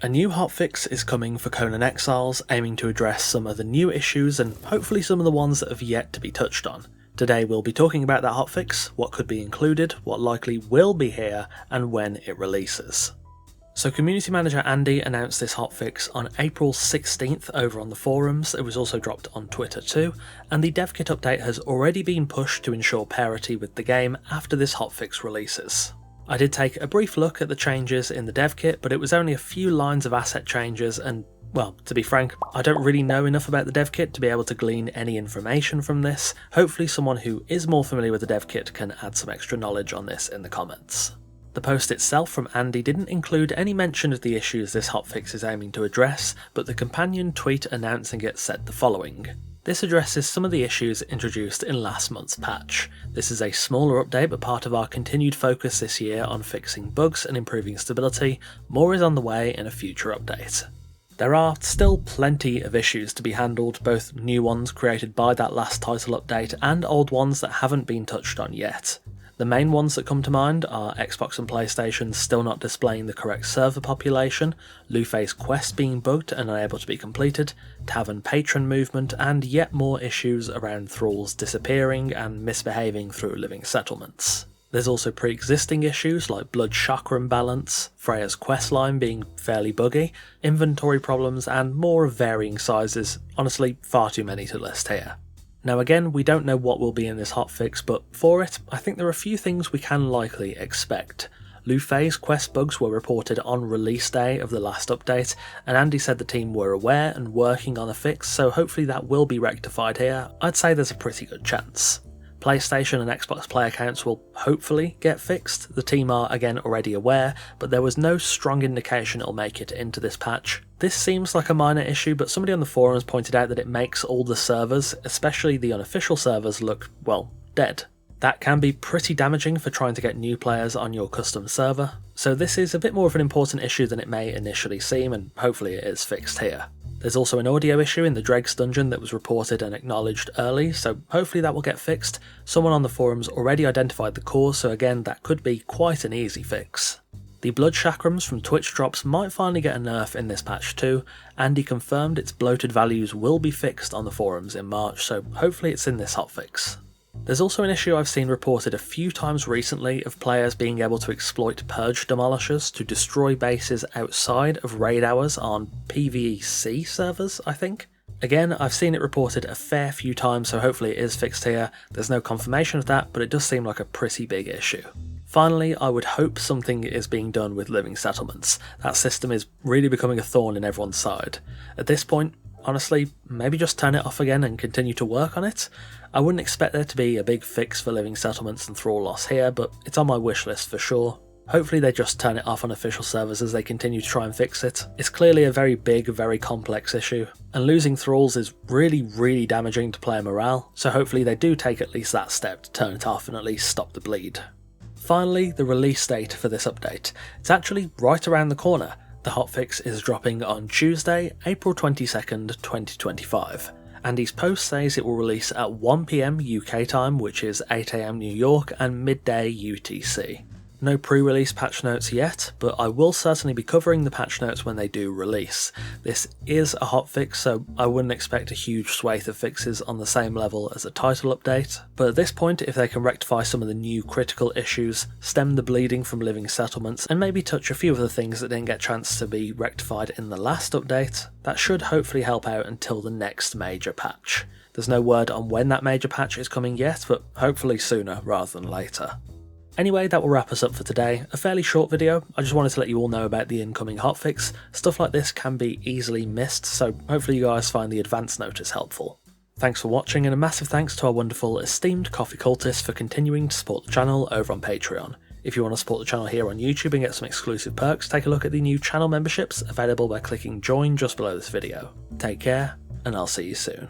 A new hotfix is coming for Conan Exiles, aiming to address some of the new issues and hopefully some of the ones that have yet to be touched on. Today we'll be talking about that hotfix, what could be included, what likely will be here, and when it releases. So community manager Andy announced this hotfix on April 16th over on the forums. It was also dropped on Twitter too, and the dev kit update has already been pushed to ensure parity with the game after this hotfix releases. I did take a brief look at the changes in the dev kit, but it was only a few lines of asset changes and, well, to be frank, I don't really know enough about the dev kit to be able to glean any information from this. Hopefully someone who is more familiar with the dev kit can add some extra knowledge on this in the comments. The post itself from Andy didn't include any mention of the issues this hotfix is aiming to address, but the companion tweet announcing it said the following. This addresses some of the issues introduced in last month's patch. This is a smaller update but part of our continued focus this year on fixing bugs and improving stability. More is on the way in a future update. There are still plenty of issues to be handled, both new ones created by that last title update and old ones that haven't been touched on yet. The main ones that come to mind are Xbox and PlayStation still not displaying the correct server population, Liu Fei's quest being bugged and unable to be completed, tavern patron movement, and yet more issues around thralls disappearing and misbehaving through living settlements. There's also pre-existing issues like blood chakram balance, Freya's questline being fairly buggy, inventory problems, and more of varying sizes, honestly far too many to list here. Now again, we don't know what will be in this hotfix, but for it, I think there are a few things we can likely expect. Liu Fei's quest bugs were reported on release day of the last update, and Andy said the team were aware and working on a fix, so hopefully that will be rectified here. I'd say there's a pretty good chance. PlayStation and Xbox Play accounts will hopefully get fixed. The team are again already aware, but there was no strong indication it'll make it into this patch. This seems like a minor issue, but somebody on the forums pointed out that it makes all the servers, especially the unofficial servers, look, well, dead. That can be pretty damaging for trying to get new players on your custom server, so this is a bit more of an important issue than it may initially seem, and hopefully it is fixed here. There's also an audio issue in the Dregs dungeon that was reported and acknowledged early, so hopefully that will get fixed. Someone on the forums already identified the cause, so again that could be quite an easy fix. The blood chakrams from Twitch drops might finally get a nerf in this patch too. Andy confirmed its bloated values will be fixed on the forums in March, so hopefully it's in this hotfix. There's also an issue I've seen reported a few times recently of players being able to exploit purge demolishers to destroy bases outside of raid hours on PvEC servers, I think. Again, I've seen it reported a fair few times, so hopefully it is fixed here. There's no confirmation of that, but it does seem like a pretty big issue. Finally, I would hope something is being done with living settlements. That system is really becoming a thorn in everyone's side. At this point, honestly, maybe just turn it off again and continue to work on it. I wouldn't expect there to be a big fix for living settlements and thrall loss here, but it's on my wish list for sure. Hopefully they just turn it off on official servers as they continue to try and fix it. It's clearly a very big, very complex issue, and losing thralls is really damaging to player morale, so hopefully they do take at least that step to turn it off and at least stop the bleed. Finally, the release date for this update. It's actually right around the corner. The hotfix is dropping on Tuesday, April 22nd, 2025. Andy's post says it will release at 1 PM UK time, which is 8 AM New York, and midday UTC. No pre-release patch notes yet, but I will certainly be covering the patch notes when they do release. This is a hotfix, so I wouldn't expect a huge swathe of fixes on the same level as a title update, but at this point, if they can rectify some of the new critical issues, stem the bleeding from living settlements, and maybe touch a few of the things that didn't get a chance to be rectified in the last update, that should hopefully help out until the next major patch. There's no word on when that major patch is coming yet, but hopefully sooner rather than later. Anyway, that will wrap us up for today. A fairly short video. I just wanted to let you all know about the incoming hotfix. Stuff like this can be easily missed, so hopefully you guys find the advance notice helpful. Thanks for watching, and a massive thanks to our wonderful esteemed coffee cultists for continuing to support the channel over on Patreon. If you want to support the channel here on YouTube and get some exclusive perks, take a look at the new channel memberships available by clicking join just below this video. Take care, and I'll see you soon.